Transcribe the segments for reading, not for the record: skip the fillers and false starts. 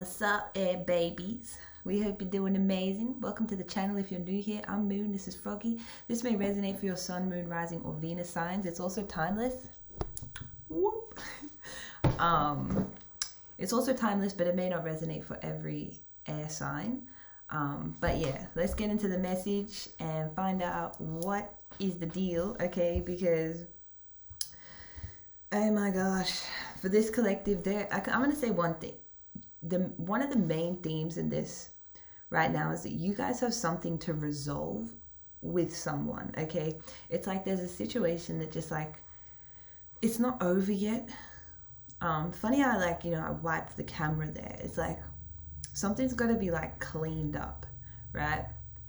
What's up, air babies? We hope you're doing amazing. Welcome to the channel. If you're new here, I'm Moon. This is Froggy. This may resonate for your sun, moon, rising, or Venus signs. It's also timeless. Whoop. It's also timeless, but it may not resonate for every air sign. But yeah, let's get into the message and find out what is the deal, okay? Because oh my gosh, for this collective, I'm gonna say one thing. One of the main themes in this right now is that you guys have something to resolve with someone, okay? It's like there's a situation that just like it's not over yet. Funny how I wiped the camera there. It's like something's got to be like cleaned up, right?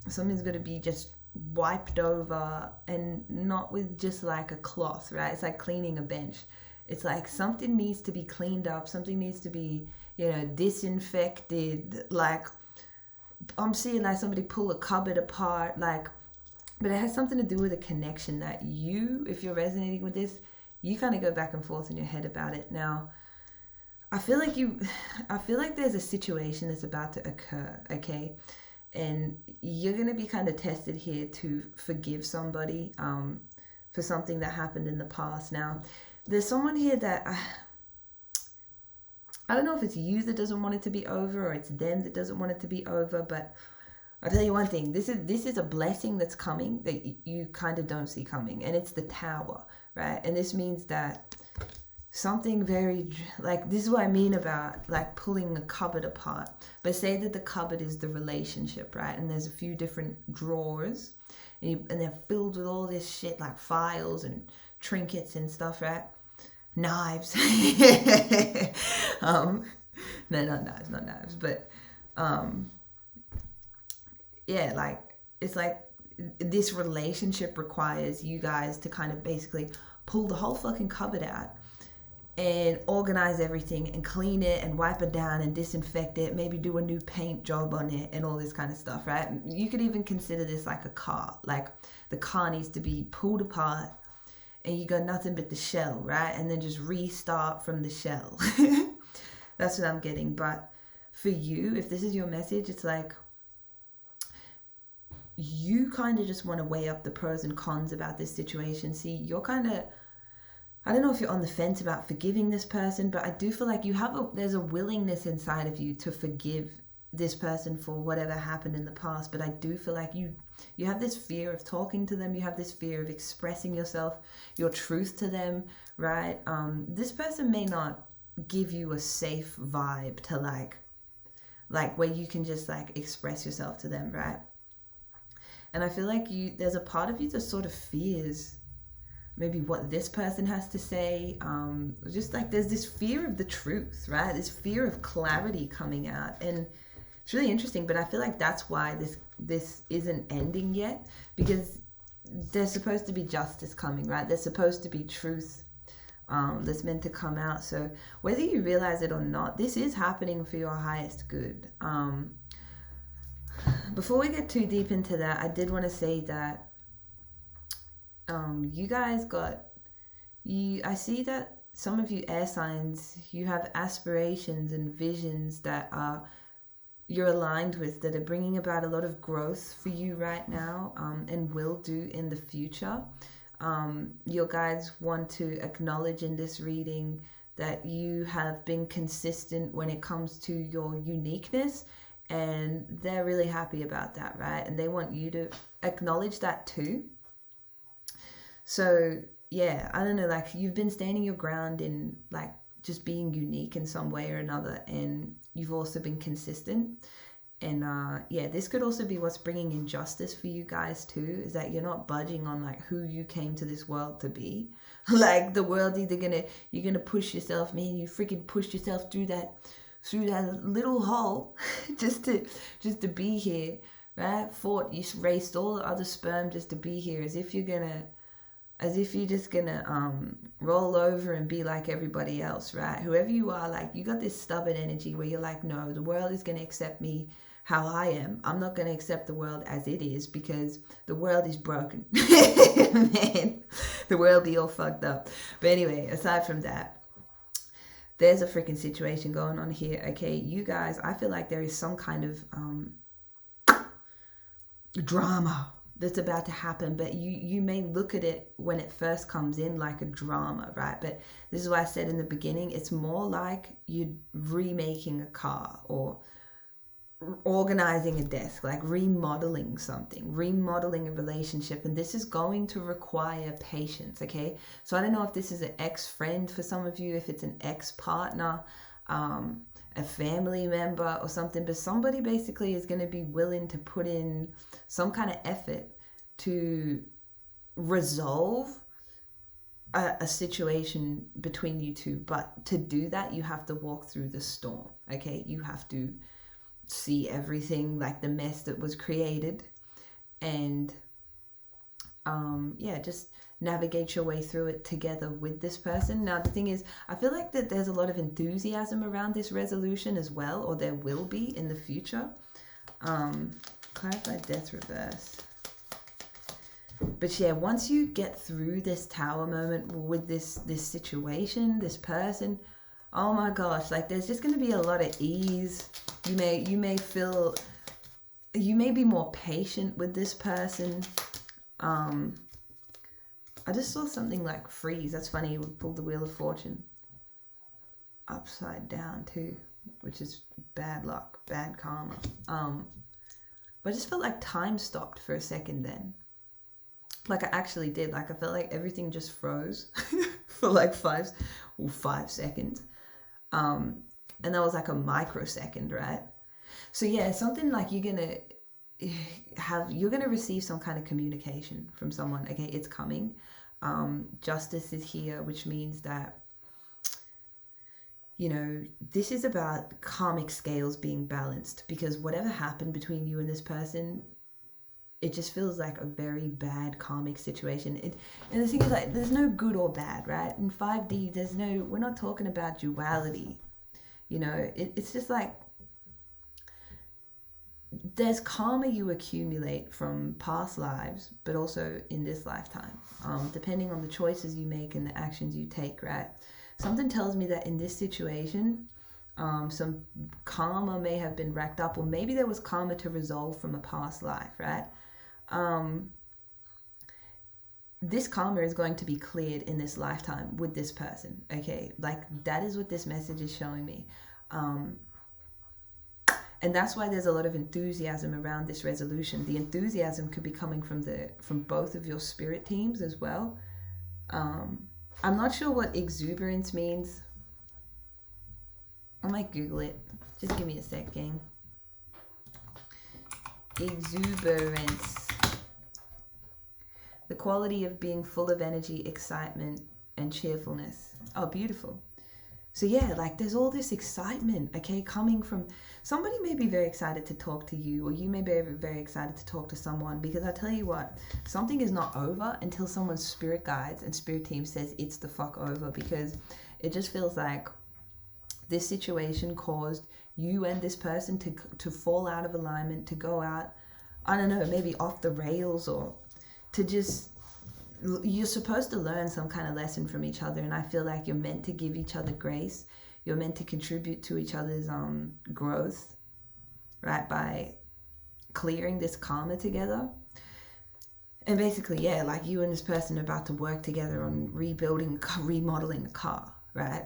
Something's got to be just wiped over, and not with just like a cloth, right? It's like cleaning a bench. It's like something needs to be cleaned up, something needs to be disinfected. Like I'm seeing like somebody pull a cupboard apart, like, but it has something to do with a connection that if you're resonating with this, you kind of go back and forth in your head about it. Now I feel like there's a situation that's about to occur, okay? And you're going to be kind of tested here to forgive somebody for something that happened in the past. Now there's someone here that I don't know if it's you that doesn't want it to be over or it's them that doesn't want it to be over, but I'll tell you one thing. This is a blessing that's coming that you kind of don't see coming, and it's the Tower, right? And this means that something very, like, this is what I mean about like pulling a cupboard apart. But say that the cupboard is the relationship, right? And there's a few different drawers, and they're filled with all this shit like files and trinkets and stuff, right? Knives. No, not knives, but yeah, like it's like this relationship requires you guys to kind of basically pull the whole fucking cupboard out and organize everything and clean it and wipe it down and disinfect it, maybe do a new paint job on it and all this kind of stuff, right? You could even consider this like a car. Like the car needs to be pulled apart and you got nothing but the shell, right? And then just restart from the shell. That's what I'm getting. But for you, if this is your message, it's like you kind of just want to weigh up the pros and cons about this situation. See, you're kind of, I don't know if you're on the fence about forgiving this person, but I do feel like there's a willingness inside of you to forgive this person for whatever happened in the past. But I do feel like you have this fear of talking to them. You have this fear of expressing yourself, your truth to them, right? This person may not give you a safe vibe to like where you can just like express yourself to them, right? And I feel like there's a part of you that sort of fears maybe what this person has to say. Just like there's this fear of the truth, right? This fear of clarity coming out. And it's really interesting, but I feel like that's why this isn't ending yet, because there's supposed to be justice coming, right? There's supposed to be truth that's meant to come out. So whether you realize it or not, this is happening for your highest good. Before we get too deep into that, I did want to say that you guys I see that some of you air signs, you have aspirations and visions that you're aligned with, that are bringing about a lot of growth for you right now, and will do in the future. Your guides want to acknowledge in this reading that you have been consistent when it comes to your uniqueness, and they're really happy about that, right? And they want you to acknowledge that too. So yeah, I don't know, like you've been standing your ground in like just being unique in some way or another, and you've also been consistent. And yeah, this could also be what's bringing injustice for you guys too, is that you're not budging on like who you came to this world to be. Like the world you're gonna push yourself, man, you freaking pushed yourself through that little hole just to be here, right? You raced all the other sperm just to be here, as if you're just gonna roll over and be like everybody else, right? Whoever you are, like you got this stubborn energy where you're like, no, the world is gonna accept me how I am. I'm not gonna accept the world as it is, because the world is broken. Man, the world be all fucked up. But anyway, aside from that, there's a freaking situation going on here. Okay, you guys, I feel like there is some kind of drama that's about to happen, but you may look at it when it first comes in like a drama, right? But this is why I said in the beginning, it's more like you're remaking a car or organizing a desk, like remodeling something, remodeling a relationship, and this is going to require patience. Okay, so I don't know if this is an ex-friend for some of you, if it's an ex-partner, a family member or something, but somebody basically is going to be willing to put in some kind of effort to resolve a situation between you two. But to do that, you have to walk through the storm. Okay, you have to see everything, like the mess that was created, and yeah, just navigate your way through it together with this person. Now the thing is, I feel like that there's a lot of enthusiasm around this resolution as well, or there will be in the future. Clarify death reverse. But yeah, once you get through this tower moment with this situation, this person, oh my gosh, like there's just going to be a lot of ease. You may feel, you may be more patient with this person. I just saw something like freeze. That's funny. You would pull the Wheel of Fortune upside down too, which is bad luck, bad karma. But I just felt like time stopped for a second then. Like I actually did. Like I felt like everything just froze for like 5 seconds. And that was like a microsecond, right? So yeah, something like you're gonna receive some kind of communication from someone. Okay, it's coming. Justice is here, which means that, you know, this is about karmic scales being balanced, because whatever happened between you and this person, it just feels like a very bad karmic situation. And the thing is, like, there's no good or bad, right? In 5D, we're not talking about duality. You know, it's just like, there's karma you accumulate from past lives, but also in this lifetime, depending on the choices you make and the actions you take, right? Something tells me that in this situation, some karma may have been racked up, or maybe there was karma to resolve from a past life, right? This karma is going to be cleared in this lifetime with this person. Okay, like that is what this message is showing me. And that's why there's a lot of enthusiasm around this resolution. The enthusiasm could be coming from both of your spirit teams as well. I'm not sure what exuberance means. I might Google it. Just give me a sec, gang. Exuberance. The quality of being full of energy, excitement, and cheerfulness. Oh, beautiful. So yeah, like there's all this excitement, okay, coming from somebody. May be very excited to talk to you, or you may be very excited to talk to someone, because I tell you what, something is not over until someone's spirit guides and spirit team says it's the fuck over, because it just feels like this situation caused you and this person to fall out of alignment, to go out, I don't know, maybe off the rails, or to just, you're supposed to learn some kind of lesson from each other. And I feel like you're meant to give each other grace. You're meant to contribute to each other's growth, right? By clearing this karma together. And basically, yeah, like you and this person are about to work together on remodeling a car, right?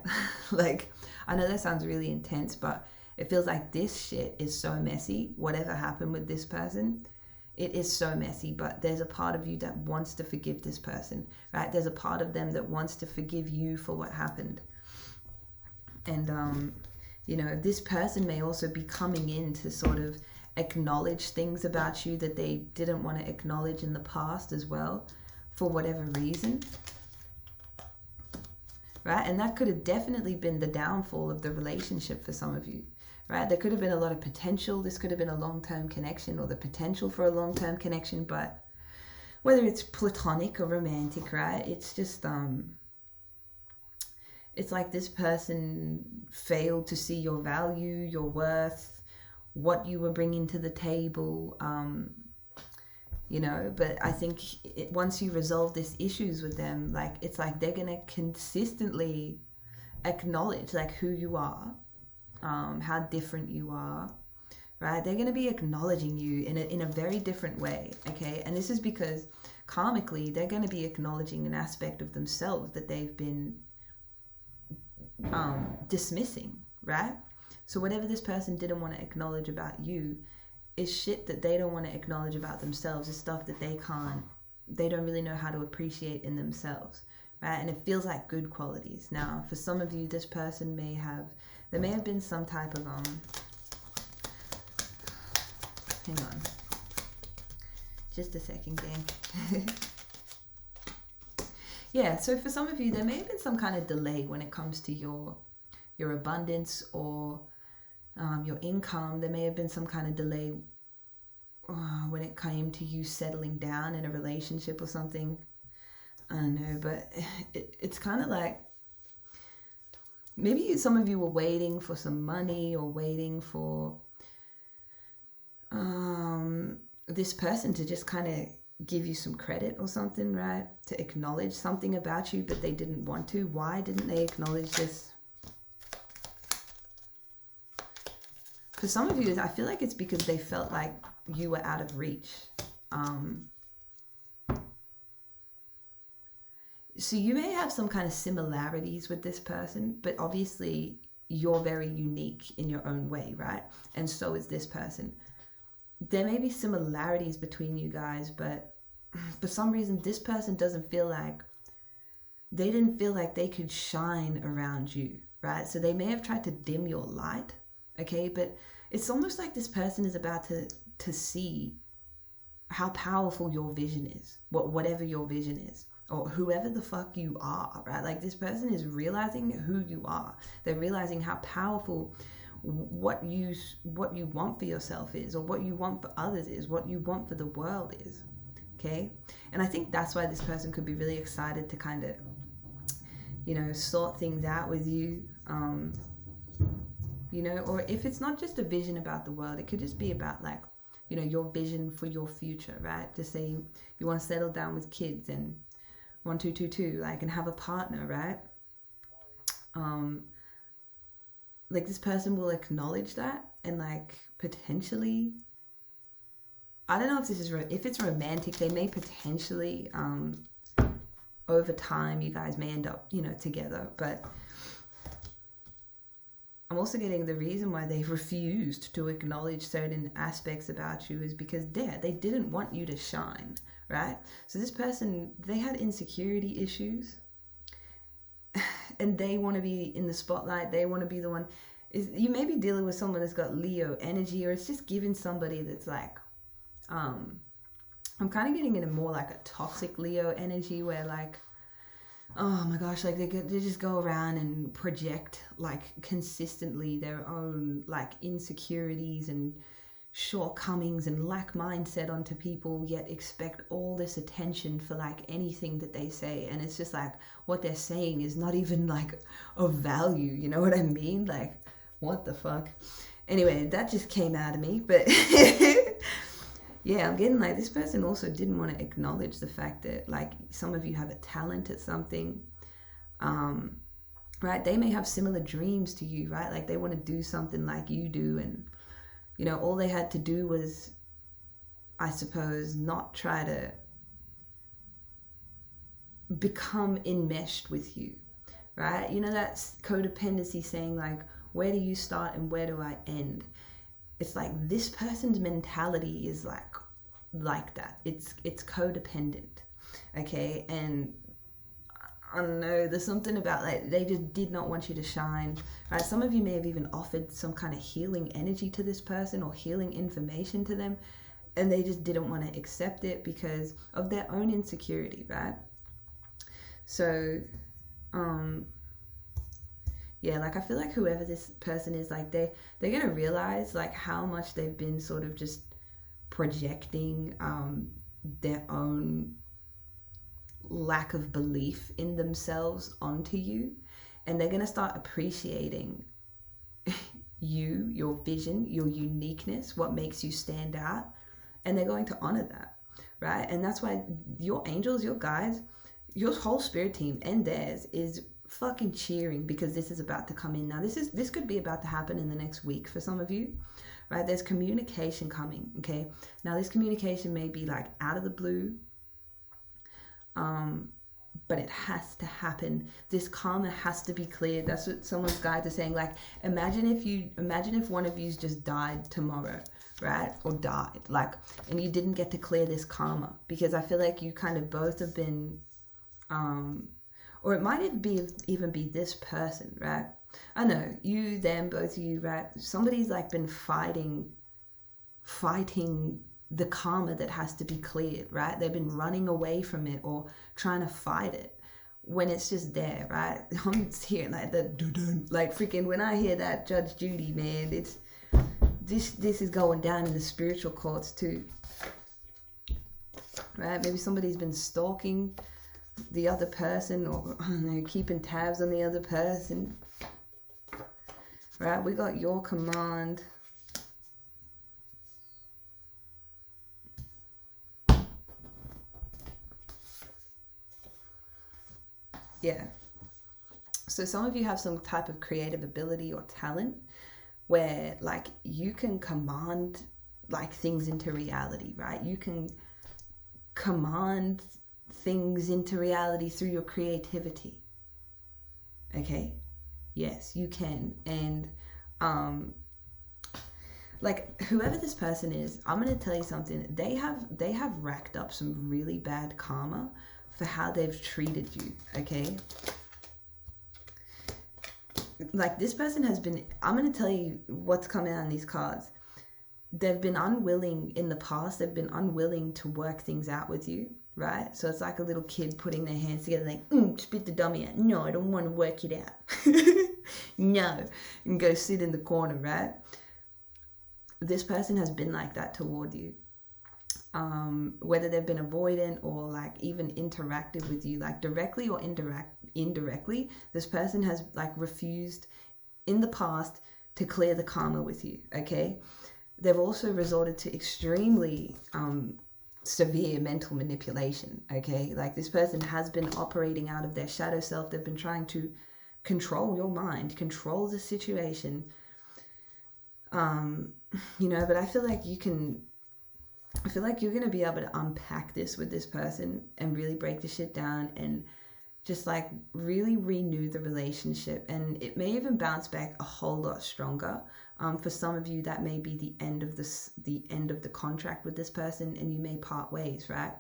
Like, I know that sounds really intense, but it feels like this shit is so messy. Whatever happened with this person, it is so messy, but there's a part of you that wants to forgive this person, right? There's a part of them that wants to forgive you for what happened. And, you know, this person may also be coming in to sort of acknowledge things about you that they didn't want to acknowledge in the past as well, for whatever reason, right? And that could have definitely been the downfall of the relationship for some of you. Right? There could have been a lot of potential. This could have been a long-term connection, or the potential for a long-term connection, but whether it's platonic or romantic, right? It's just, it's like this person failed to see your value, your worth, what you were bringing to the table, you know, but I think once you resolve these issues with them, like, it's like they're going to consistently acknowledge like who you are, how different you are, right? They're going to be acknowledging you in a very different way, okay? And this is because karmically, they're going to be acknowledging an aspect of themselves that they've been dismissing, right? So whatever this person didn't want to acknowledge about you is shit that they don't want to acknowledge about themselves. Is stuff that they don't really know how to appreciate in themselves, right? And it feels like good qualities. Now, for some of you, this person there may have been some type of, hang on, just a second, gang. Yeah, so for some of you, there may have been some kind of delay when it comes to your abundance or your income. There may have been some kind of delay when it came to you settling down in a relationship or something. I don't know, but it's kind of like maybe some of you were waiting for some money or waiting for this person to just kind of give you some credit or something, right? To acknowledge something about you, but they didn't want to. Why didn't they acknowledge this? For some of you, I feel like it's because they felt like you were out of reach. So you may have some kind of similarities with this person, but obviously you're very unique in your own way, right? And so is this person. There may be similarities between you guys, but for some reason, this person didn't feel like they could shine around you, right? So they may have tried to dim your light, okay? But it's almost like this person is about to see how powerful your vision is, whatever your vision is, or whoever the fuck you are, right? Like this person is realizing who you are. They're realizing how powerful what you want for yourself is, or what you want for others is, what you want for the world is, okay? And I think that's why this person could be really excited to kind of, sort things out with you, or if it's not just a vision about the world, it could just be about like, your vision for your future, right? Just say you want to settle down with kids and 1 2 2 2, like, and have a partner, right? Like this person will acknowledge that and like potentially, I don't know if this is if it's romantic, they may potentially over time you guys may end up together. But I'm also getting the reason why they refused to acknowledge certain aspects about you is because they didn't want you to shine, right? So this person, they had insecurity issues and they want to be in the spotlight. They want to be the one. You may be dealing with someone that's got Leo energy, or it's just giving somebody that's like, I'm kind of getting into more like a toxic Leo energy where like, oh my gosh, like they just go around and project like consistently their own like insecurities and shortcomings and lack mindset onto people, yet expect all this attention for like anything that they say. And it's just like what they're saying is not even like of value, you know what I mean? Like, what the fuck? Anyway, that just came out of me. But yeah, I'm getting like this person also didn't want to acknowledge the fact that like some of you have a talent at something, right? They may have similar dreams to you, right? Like they want to do something like you do, and all they had to do was, I suppose, not try to become enmeshed with you, right? That's codependency saying like, where do you start and where do I end? It's like this person's mentality is like that. It's codependent, okay? And I don't know, there's something about like they just did not want you to shine, right? Some of you may have even offered some kind of healing energy to this person or healing information to them, and they just didn't want to accept it because of their own insecurity, right? So yeah, like I feel like whoever this person is, like they're gonna realize like how much they've been sort of just projecting their own lack of belief in themselves onto you, and they're gonna start appreciating you, your vision, your uniqueness, what makes you stand out, and they're going to honor that, right? And that's why your angels, your guides, your whole spirit team and theirs is fucking cheering because this is about to come in. Now this could be about to happen in the next week for some of you, right? There's communication coming, okay? Now this communication may be like out of the blue, but it has to happen. This karma has to be cleared. That's what someone's guides are saying. Like, imagine if one of you's just died tomorrow, right? Or died, like, and you didn't get to clear this karma, because I feel like you kind of both have been, or it might even be this person, right? I know, you, them, both of you, right? Somebody's like been fighting the karma that has to be cleared, right? They've been running away from it or trying to fight it when it's just there, right? I'm hearing like the like freaking, when I hear that Judge Judy, man, it's this is going down in the spiritual courts too, right? Maybe somebody's been stalking the other person, or I don't know, keeping tabs on the other person, right? We got your command. Yeah. So some of you have some type of creative ability or talent where like you can command like things into reality, right? You can command things into reality through your creativity. Okay? Yes, you can. And like whoever this person is, I'm going to tell you something. They have racked up some really bad karma for how they've treated you, okay? Like this person has been, I'm going to tell you what's coming out in these cards. They've been unwilling in the past. They've been unwilling to work things out with you, right? So it's like a little kid putting their hands together like, spit the dummy out. No, I don't want to work it out. No, and go sit in the corner, right? This person has been like that toward you. Whether they've been avoidant or like even interacted with you, like directly or indirectly, this person has like refused in the past to clear the karma with you, okay? They've also resorted to extremely severe mental manipulation, okay? Like this person has been operating out of their shadow self. They've been trying to control your mind, control the situation, you know, but I feel like you're going to be able to unpack this with this person and really break the shit down and just like really renew the relationship. And it may even bounce back a whole lot stronger. For some of you, that may be the end of the contract with this person, and you may part ways, right?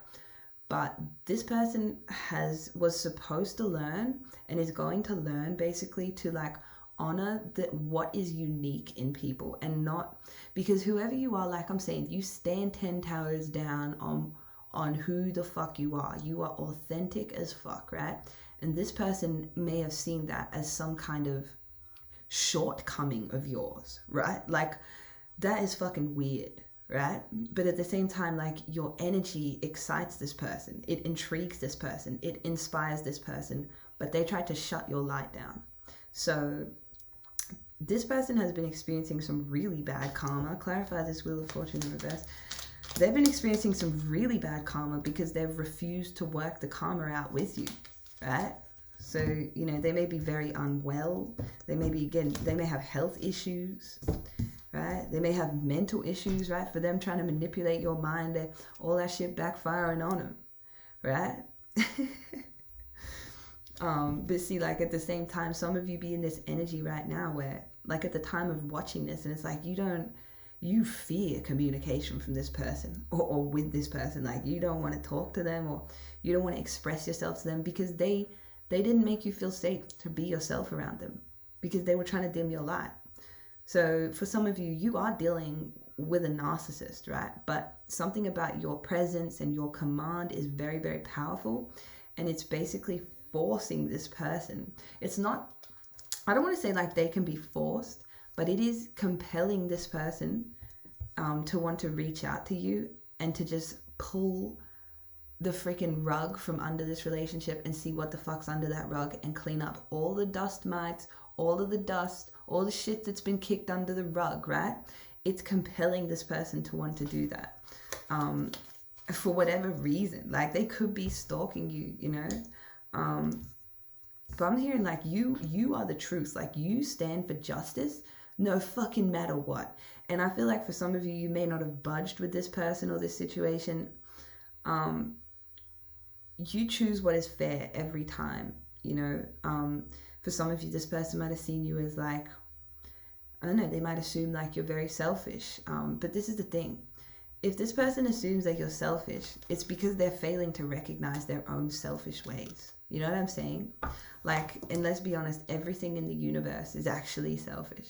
But this person was supposed to learn and is going to learn basically to like honor that what is unique in people, and not because whoever you are, like I'm saying, you stand 10 towers down on who the fuck you are. You are authentic as fuck, right? And this person may have seen that as some kind of shortcoming of yours, right? Like that is fucking weird, right? But at the same time, like your energy excites this person, it intrigues this person, it inspires this person, but they tried to shut your light down. So this person has been experiencing some really bad karma. Clarify this Wheel of Fortune in reverse. They've been experiencing some really bad karma because they've refused to work the karma out with you, right? So, you know, they may be very unwell. They may have health issues, right? They may have mental issues, right? For them trying to manipulate your mind, all that shit backfiring on them, right? But see, like at the same time, some of you be in this energy right now where like at the time of watching this, and it's like you fear communication from this person or with this person. Like you don't want to talk to them, or you don't want to express yourself to them because they didn't make you feel safe to be yourself around them, because they were trying to dim your light. So for some of you, you are dealing with a narcissist, right? But something about your presence and your command is very, very powerful, and it's basically forcing this person. It's not, I don't want to say like they can be forced, but it is compelling this person to want to reach out to you and to just pull the freaking rug from under this relationship and see what the fuck's under that rug and clean up all the dust mites, all of the dust, all the shit that's been kicked under the rug, right? It's compelling this person to want to do that for whatever reason. Like they could be stalking you, you know? But I'm hearing like you are the truth. Like you stand for justice no fucking matter what. And I feel like for some of you, you may not have budged with this person or this situation. You choose what is fair every time, you know. For some of you, this person might have seen you as like, I don't know, they might assume like you're very selfish. But this is the thing. If this person assumes that you're selfish, it's because they're failing to recognize their own selfish ways. You know what I'm saying? Like, and let's be honest, everything in the universe is actually selfish.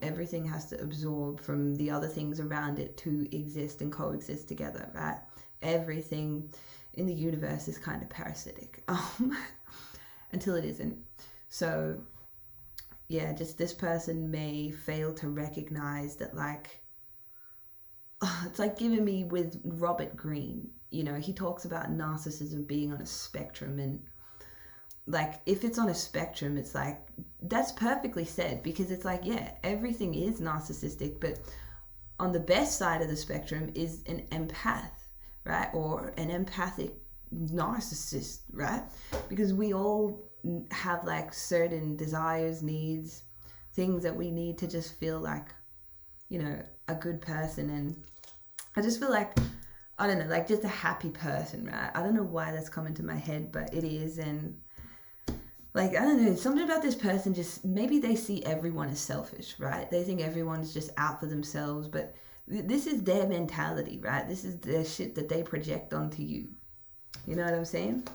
Everything has to absorb from the other things around it to exist and coexist together, right? Everything in the universe is kind of parasitic until it isn't. So yeah, just this person may fail to recognize that, like, it's like giving me with Robert Greene. You know, he talks about narcissism being on a spectrum, and like if it's on a spectrum, it's like that's perfectly said, because it's like, yeah, everything is narcissistic, but on the best side of the spectrum is an empath, right? Or an empathic narcissist, right? Because we all have like certain desires, needs, things that we need to just feel like, you know, a good person. And I just feel like, I don't know, like just a happy person, right? I don't know why that's come into my head, but it is. And like, I don't know, something about this person, just maybe they see everyone as selfish, right? They think everyone's just out for themselves, but this is their mentality, right? This is the shit that they project onto you. You know what I'm saying?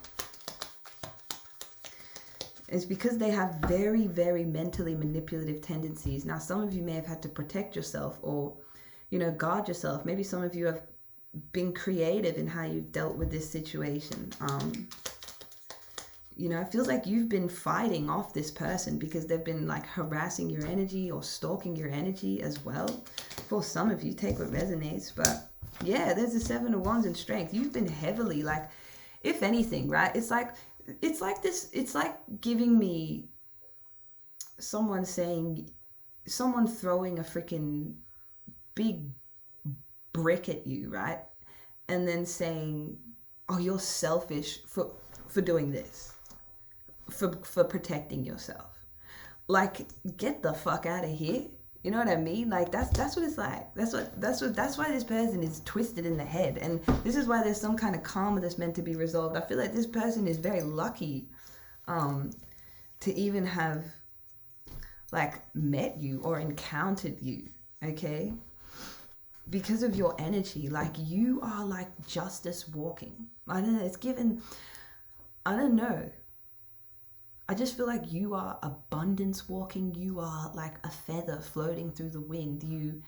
It's because they have very, very mentally manipulative tendencies. Now, some of you may have had to protect yourself or, you know, guard yourself. Maybe some of you have been creative in how you've dealt with this situation. You know, it feels like you've been fighting off this person because they've been like harassing your energy or stalking your energy as well. For some of you, take what resonates. But yeah, there's the 7 of Wands in strength. You've been heavily, like, if anything, right? It's like this, it's like giving me someone throwing a freaking big brick at you, right? And then saying, oh, you're selfish for doing this, for protecting yourself. Like, get the fuck out of here. You know what I mean? Like, that's what it's like. That's why this person is twisted in the head. And this is why there's some kind of karma that's meant to be resolved. I feel like this person is very lucky to even have, like, met you or encountered you, okay? Because of your energy. Like, you are like justice walking. I don't know, it's given, I don't know. I just feel like you are abundance walking. You are like a feather floating through the wind. You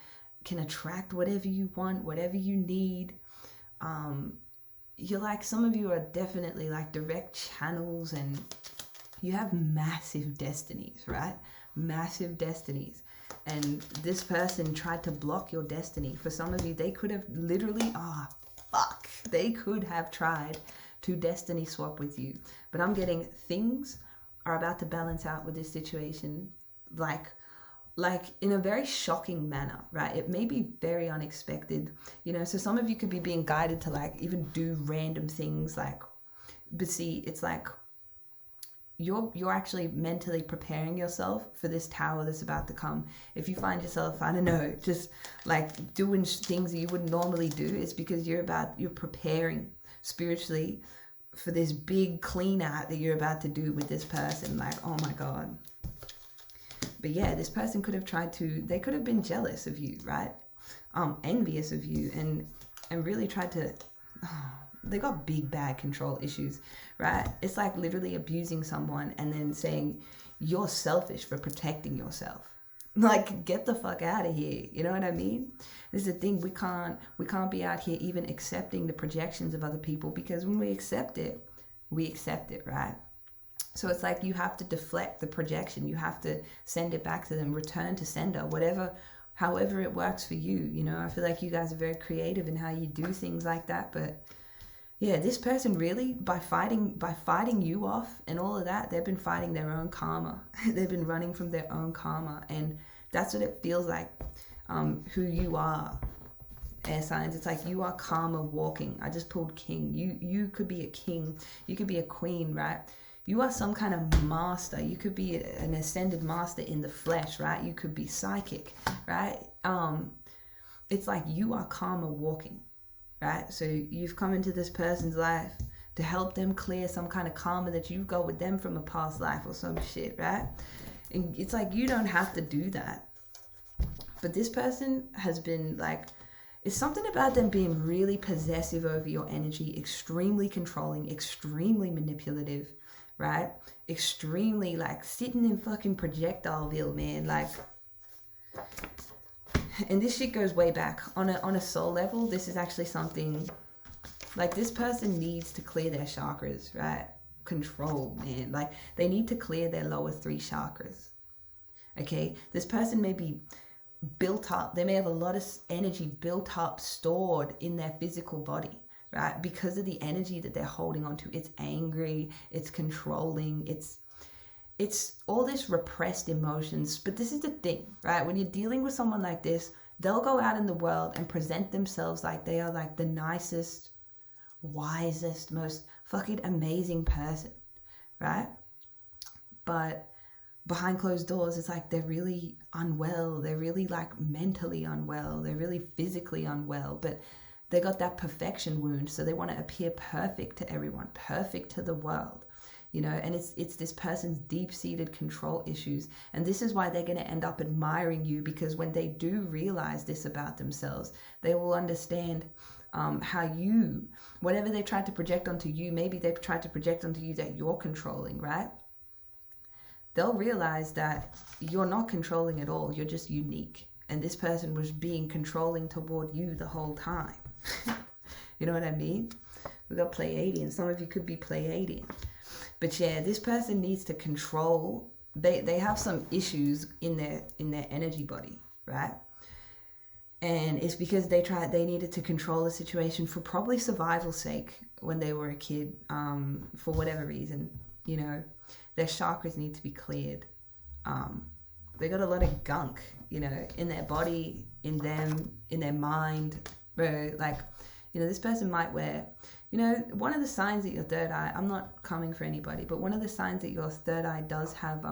can attract whatever you want, whatever you need. You're like, some of you are definitely like direct channels, and you have massive destinies, right? Massive destinies. And this person tried to block your destiny. For some of you, they could have literally, they could have tried to destiny swap with you. But I'm getting things are about to balance out with this situation, like in a very shocking manner, right? It may be very unexpected, you know. So some of you could be being guided to like even do random things, like, but see, it's like you're actually mentally preparing yourself for this tower that's about to come. If you find yourself, I don't know, just like doing things that you wouldn't normally do, it's because you're preparing spiritually for this big clean out that you're about to do with this person. Like, oh my God. But yeah, this person could have they could have been jealous of you, right? Envious of you, and really tried to, they got big bad control issues, right? It's like literally abusing someone and then saying you're selfish for protecting yourself. Like, get the fuck out of here. You know what I mean? This is the thing. We can't be out here even accepting the projections of other people, because when we accept it, right? So it's like you have to deflect the projection. You have to send it back to them, return to sender, however it works for you. You know, I feel like you guys are very creative in how you do things like that. But yeah, this person really, by fighting you off and all of that, they've been fighting their own karma. They've been running from their own karma. And that's what it feels like, who you are, air signs. It's like you are karma walking. I just pulled king. You could be a king. You could be a queen, right? You are some kind of master. You could be an ascended master in the flesh, right? You could be psychic, right? It's like you are karma walking, right? So you've come into this person's life to help them clear some kind of karma that you've got with them from a past life or some shit, right? And it's like, you don't have to do that. But this person has been like, it's something about them being really possessive over your energy, extremely controlling, extremely manipulative, right? Extremely like sitting in fucking projectileville, man. Like, and this shit goes way back on a soul level. This is actually something like, this person needs to clear their chakras, right? Control, man. Like, they need to clear their lower 3 chakras. Okay, this person may be built up, they may have a lot of energy built up, stored in their physical body, right? Because of the energy that they're holding on to. It's angry, it's controlling, it's all this repressed emotions. But this is the thing, right? When you're dealing with someone like this, they'll go out in the world and present themselves like they are like the nicest, wisest, most fucking amazing person, right? But behind closed doors, it's like they're really unwell. They're really like mentally unwell. They're really physically unwell, but they got that perfection wound. So they want to appear perfect to everyone, perfect to the world, you know, and it's this person's deep-seated control issues. And this is why they're going to end up admiring you, because when they do realize this about themselves, they will understand how you, whatever they tried to project onto you, maybe they've tried to project onto you that you're controlling, right? They'll realize that you're not controlling at all. You're just unique. And this person was being controlling toward you the whole time. You know what I mean? We got Pleiadian. Some of you could be Pleiadian. But yeah, this person needs to control. They have some issues in their energy body, right? And it's because they needed to control the situation for probably survival's sake when they were a kid, for whatever reason, you know. Their chakras need to be cleared. They got a lot of gunk, you know, in their body, in them, in their mind. Bro, like, you know, this person might wear, you know, one of the signs that your third eye, I'm not coming for anybody, but one of the signs that your third eye does have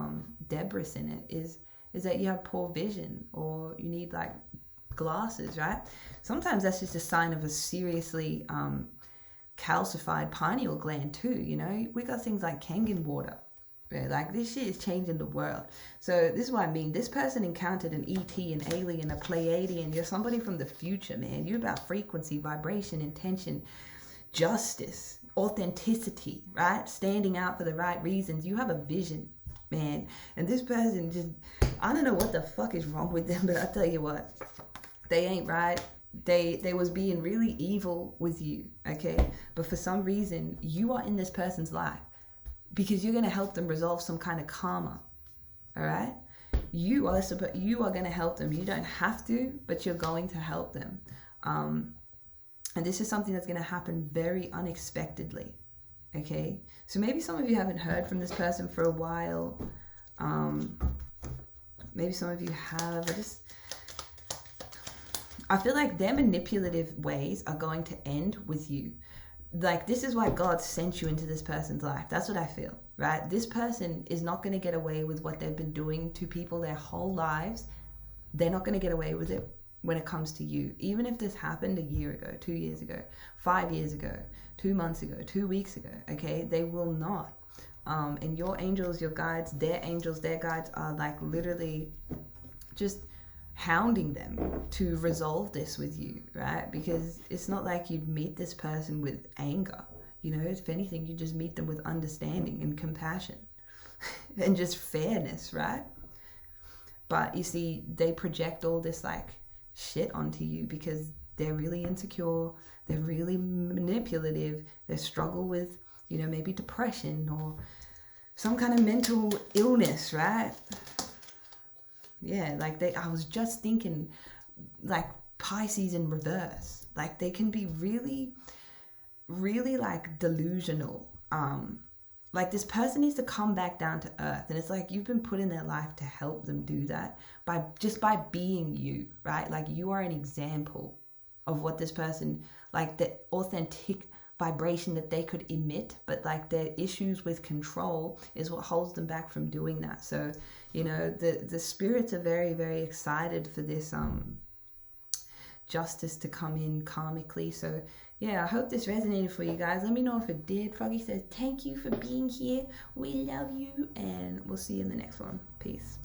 debris in it is that you have poor vision, or you need like glasses, right? Sometimes that's just a sign of a seriously calcified pineal gland too, you know. We got things like Kangen water. Like, this shit is changing the world. So this is what I mean. This person encountered an ET, an alien, a Pleiadian. You're somebody from the future, man. You're about frequency, vibration, intention, justice, authenticity, right? Standing out for the right reasons. You have a vision, man. And this person just, I don't know what the fuck is wrong with them, but I'll tell you what, they ain't right. They was being really evil with you, okay? But for some reason, you are in this person's life because you're going to help them resolve some kind of karma, all right? You are going to help them. You don't have to, but you're going to help them. And this is something that's going to happen very unexpectedly, okay? So maybe some of you haven't heard from this person for a while. Maybe some of you have. I feel like their manipulative ways are going to end with you. Like, this is why God sent you into this person's life. That's what I feel, right? This person is not going to get away with what they've been doing to people their whole lives. They're not going to get away with it when it comes to you. Even if this happened a year ago, 2 years ago, 5 years ago, 2 months ago, 2 weeks ago, okay? They will not. And your angels, your guides, their angels, their guides are like literally just hounding them to resolve this with you, right? Because it's not like you'd meet this person with anger, you know. If anything, you just meet them with understanding and compassion and just fairness, right? But you see, they project all this like shit onto you because they're really insecure, they're really manipulative, they struggle with, you know, maybe depression or some kind of mental illness, right? Yeah, like I was just thinking, like Pisces in reverse. Like, they can be really, really like delusional. Like, this person needs to come back down to earth. And it's like, you've been put in their life to help them do that by being you, right? Like, you are an example of what this person, like the authentic vibration that they could emit, but like their issues with control is what holds them back from doing that. So, you know, the spirits are very, very excited for this justice to come in karmically. So yeah, I hope this resonated for you guys. Let me know if it did. Froggy says thank you for being here, we love you, and we'll see you in the next one. Peace.